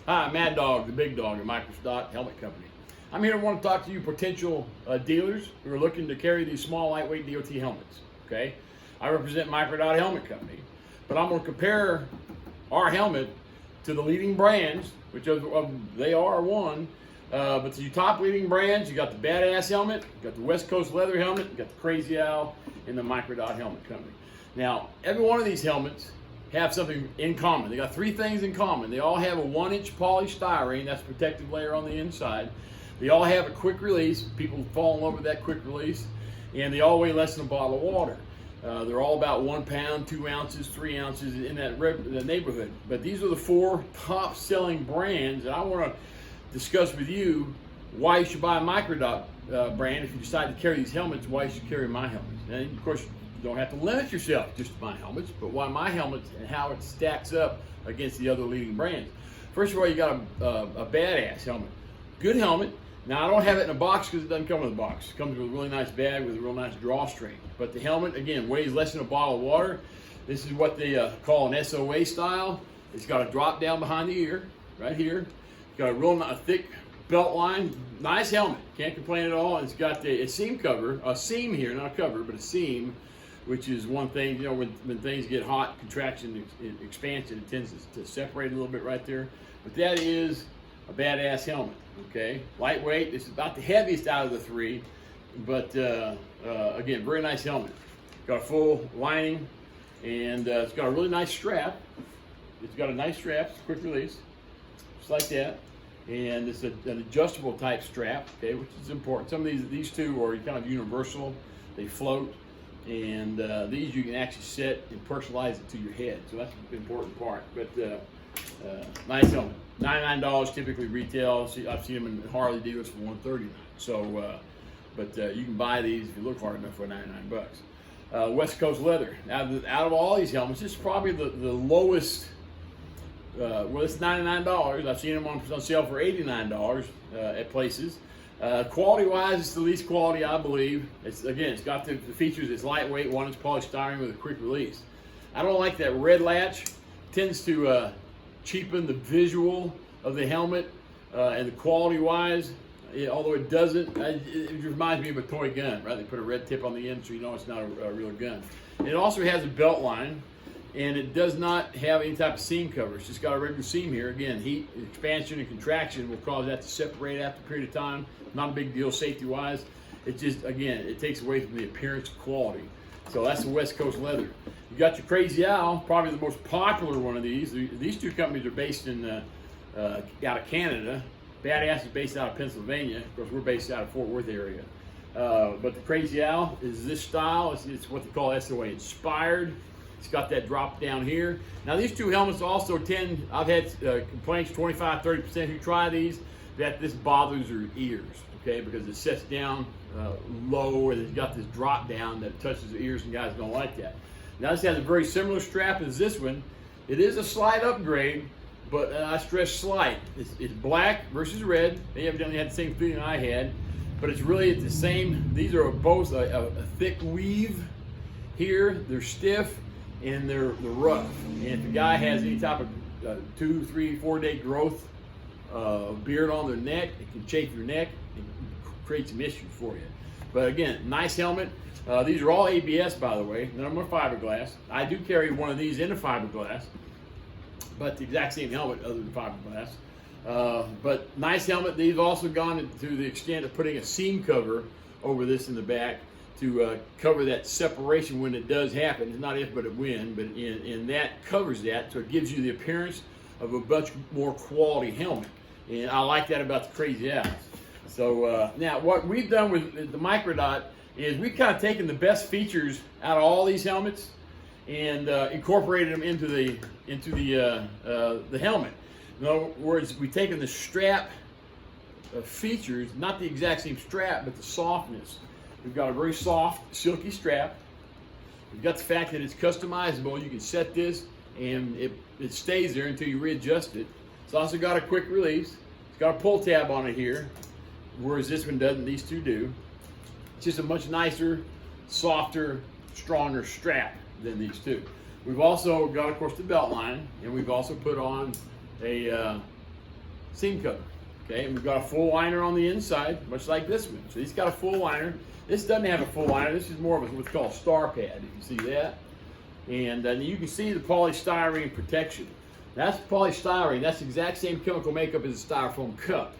Hi, Mad Dog, the big dog at Microdot Helmet Company. I'm here to want to talk to you potential dealers who are looking to carry these small, lightweight DOT helmets. Okay, I represent Microdot Helmet Company, but I'm going to compare our helmet to the leading brands, which they are one. But the top leading brands, you got the Badass helmet, you got the West Coast leather helmet, you got the Crazy Owl, and the Microdot Helmet Company. Now, every one of these helmets have something in common. They got three things in common. They all have a 1-inch polystyrene, that's a protective layer on the inside. They all have a quick release. People fall in love with that quick release. And they all weigh less than a bottle of water. They're all about 1 pound, 2 ounces, 3 ounces in that neighborhood. But these are the 4 top selling brands, and I want to discuss with you why you should buy a Microdot brand if you decide to carry these helmets, why you should carry my helmets. And of course, you don't have to limit yourself just to my helmets, but why my helmets and how it stacks up against the other leading brands. First of all, you got a Badass helmet. Good helmet. Now, I don't have it in a box because it doesn't come with a box. It comes with a really nice bag with a real nice drawstring. But the helmet, again, weighs less than a bottle of water. This is what they call an SOA style. It's got a drop down behind the ear, right here. It's got a real thick belt line. Nice helmet. Can't complain at all. It's got a seam cover, a seam here, not a cover, but a seam, which is one thing, you know, when things get hot, contraction, expansion, it tends to separate a little bit right there. But that is a Badass helmet, okay? Lightweight, it's about the heaviest out of the 3, but again, very nice helmet. Got a full lining, and it's got a really nice strap. It's got a nice strap, it's a quick release, just like that. And it's an adjustable type strap, okay, which is important. Some of these two are kind of universal. They float. And these you can actually set and personalize it to your head, so that's the important part. But nice helmet, $99 typically retail. I've seen them in Harley dealers for $139. So, but you can buy these if you look hard enough for $99. West Coast leather. Out of all these helmets, this is probably the lowest. Well, it's $99. I've seen them on sale for $89 at places. Quality-wise, it's the least quality, I believe. It's got the features. It's lightweight, 1-inch polystyrene with a quick release. I don't like that red latch. It tends to cheapen the visual of the helmet, and the quality-wise, although it doesn't, it reminds me of a toy gun, right? They put a red tip on the end so you know it's not a real gun. And it also has a belt line, and it does not have any type of seam cover. It's just got a regular seam here. Again, heat, expansion, and contraction will cause that to separate after a period of time. Not a big deal safety-wise. It just, again, it takes away from the appearance of quality. So that's the West Coast leather. You got your Crazy Owl, probably the most popular one of these. These two companies are based in out of Canada. Badass is based out of Pennsylvania. Of course, we're based out of Fort Worth area. But the Crazy Owl is this style. It's what they call SOA inspired. It's got that drop down here. Now these two helmets also tend, I've had complaints, 25-30% who try these, that this bothers their ears, okay, because it sets down low and it's got this drop down that touches the ears, and guys don't like that. Now this has a very similar strap as this one. It is a slight upgrade, but I stress slight. It's black versus red. They evidently had the same feeling I had, but it's really the same. These are both a thick weave here. They're stiff and they're rough. And if the guy has any type of 2, 3, 4 day growth beard on their neck, it can chafe your neck and create some issues for you. But again, nice helmet. These are all ABS, by the way. None of them are fiberglass. I do carry one of these in a fiberglass, but the exact same helmet other than fiberglass. But nice helmet. They've also gone to the extent of putting a seam cover over this in the back to cover that separation when it does happen. It's not if, but it when, but and that covers that, so it gives you the appearance of a much more quality helmet. And I like that about the Crazy Owls. So now what we've done with the Microdot is we've kind of taken the best features out of all these helmets and incorporated them into the helmet. In other words, we've taken the strap features, not the exact same strap, but the softness. We've got a very soft, silky strap. We've got the fact that it's customizable. You can set this and it stays there until you readjust it. It's also got a quick release. It's got a pull tab on it here, whereas this one doesn't. These two do. It's just a much nicer, softer, stronger strap than these two. We've also got, of course, the belt line, and we've also put on a seam cover. Okay, and we've got a full liner on the inside, much like this one. So he's got a full liner. This doesn't have a full liner. This is more of what's called a star pad. You can see that. And you can see the polystyrene protection. That's polystyrene. That's the exact same chemical makeup as a styrofoam cup.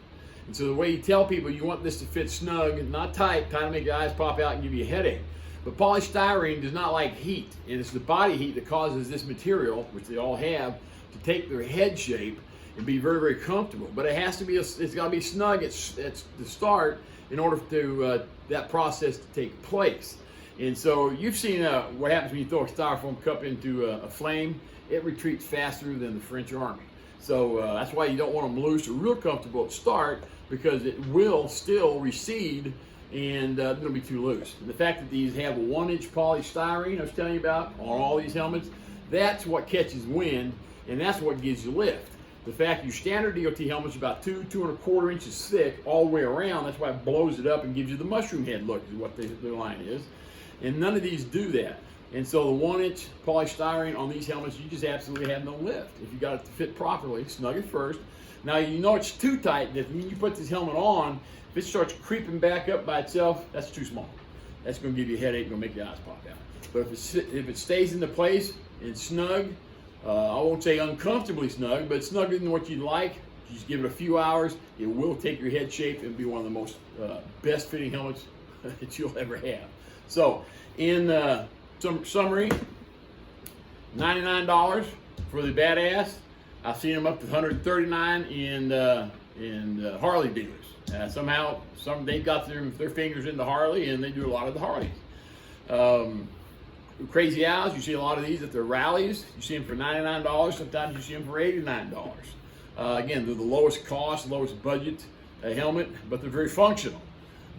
And so the way you tell people you want this to fit snug, not tight, to make your eyes pop out and give you a headache. But polystyrene does not like heat. And it's the body heat that causes this material, which they all have, to take their head shape and be very, very comfortable. But it has to be, it's got to be snug at the start in order to that process to take place. And so you've seen what happens when you throw a styrofoam cup into a flame. It retreats faster than the French army. So that's why you don't want them loose or real comfortable at start, because it will still recede and it'll be too loose. And the fact that these have a 1-inch polystyrene I was telling you about on all these helmets, that's what catches wind, and that's what gives you lift. The fact your standard DOT helmet's about 2.25 inches thick all the way around, that's why it blows it up and gives you the mushroom head look, is what the line is. And none of these do that. And so the 1-inch polystyrene on these helmets, you just absolutely have no lift. If you got it to fit properly, snug it first. Now you know it's too tight, that when you put this helmet on, if it starts creeping back up by itself, that's too small. That's going to give you a headache, going to make your eyes pop out. But if it stays into place and snug, I won't say uncomfortably snug, but snugger than what you'd like, you just give it a few hours, it will take your head shape and be one of the most best fitting helmets that you'll ever have. So in summary, $99 for the Badass. I've seen them up to $139 in Harley dealers. Somehow, they've got their fingers into Harley, and they do a lot of the Harleys. Crazy Owls, you see a lot of these at their rallies. You see them for $99. Sometimes you see them for $89. Again, they're the lowest cost, lowest budget helmet, but they're very functional.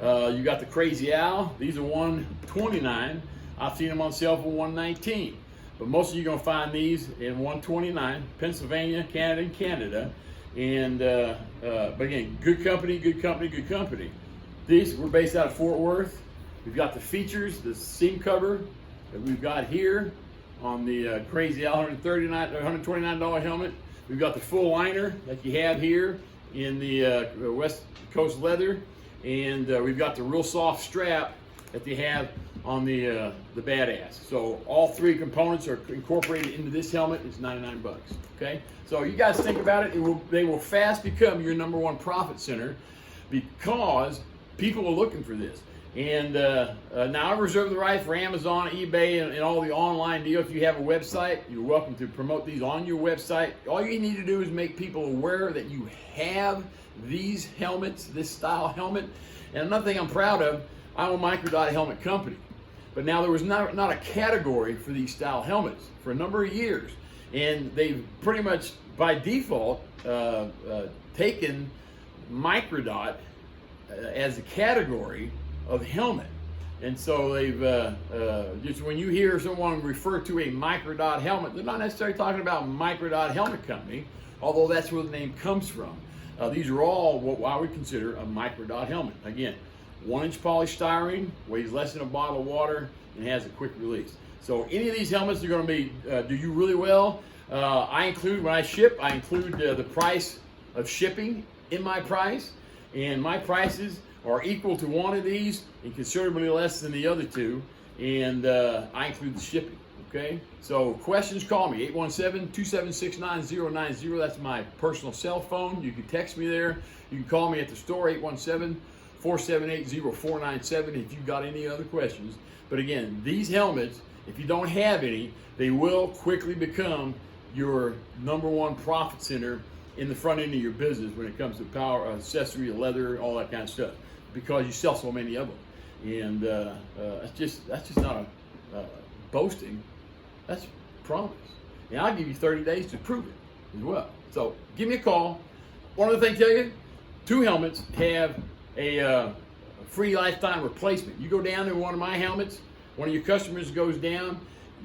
You got the Crazy Owl. These are $129. I've seen them on sale for $119. But most of you are going to find these in $129, Pennsylvania, Canada. And but again, good company, good company, good company. These, we're based out of Fort Worth. We've got the features, the seam cover that we've got here on the Crazy Owl $129 helmet. We've got the full liner that you have here in the West Coast leather, and we've got the real soft strap that they have on the Badass. So all three components are incorporated into this helmet. It's 99 bucks. Okay, so you guys think about it. They will fast become your #1 profit center, because people are looking for this. And now I reserve the right for Amazon, eBay, and all the online deals. If you have a website, you're welcome to promote these on your website. All you need to do is make people aware that you have these helmets, this style helmet. And another thing I'm proud of, I'm a Microdot helmet company. But now there was not a category for these style helmets for a number of years. And they've pretty much, by default, taken Microdot as a category of helmet. And so they've, just when you hear someone refer to a Microdot helmet, they're not necessarily talking about Microdot Helmet Company, although that's where the name comes from. These are all what I would consider a Microdot helmet. Again, 1-inch polystyrene, weighs less than a bottle of water, and has a quick release. So any of these helmets are going to be do you really well. I include, when I ship, I include the price of shipping in my price, and my prices are equal to one of these and considerably less than the other two, and I include the shipping. Okay, so questions, call me 817-276-9090. That's my personal cell phone. You can text me there. You can call me at the store, 817-478-0497, if you've got any other questions. But again, these helmets, if you don't have any, they will quickly become your #1 profit center in the front end of your business when it comes to power, accessory, leather, all that kind of stuff, because you sell so many of them. And that's just not a boasting. That's promise. And I'll give you 30 days to prove it as well. So give me a call. One other thing to tell you, 2 helmets have a free lifetime replacement. You go down to one of my helmets, one of your customers goes down,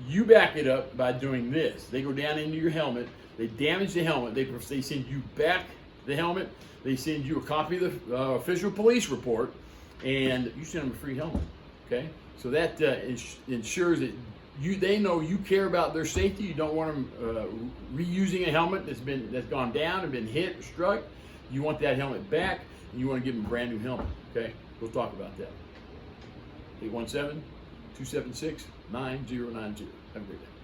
you back it up by doing this. They go down into your helmet, they damage the helmet, they send you back the helmet, they send you a copy of the official police report, and you send them a free helmet. Okay, so that ensures that they know you care about their safety. You don't want them reusing a helmet that's gone down and been hit or struck. You want that helmet back, and you want to give them a brand new helmet. Okay, we'll talk about that. 817-276-9092. Have a great day.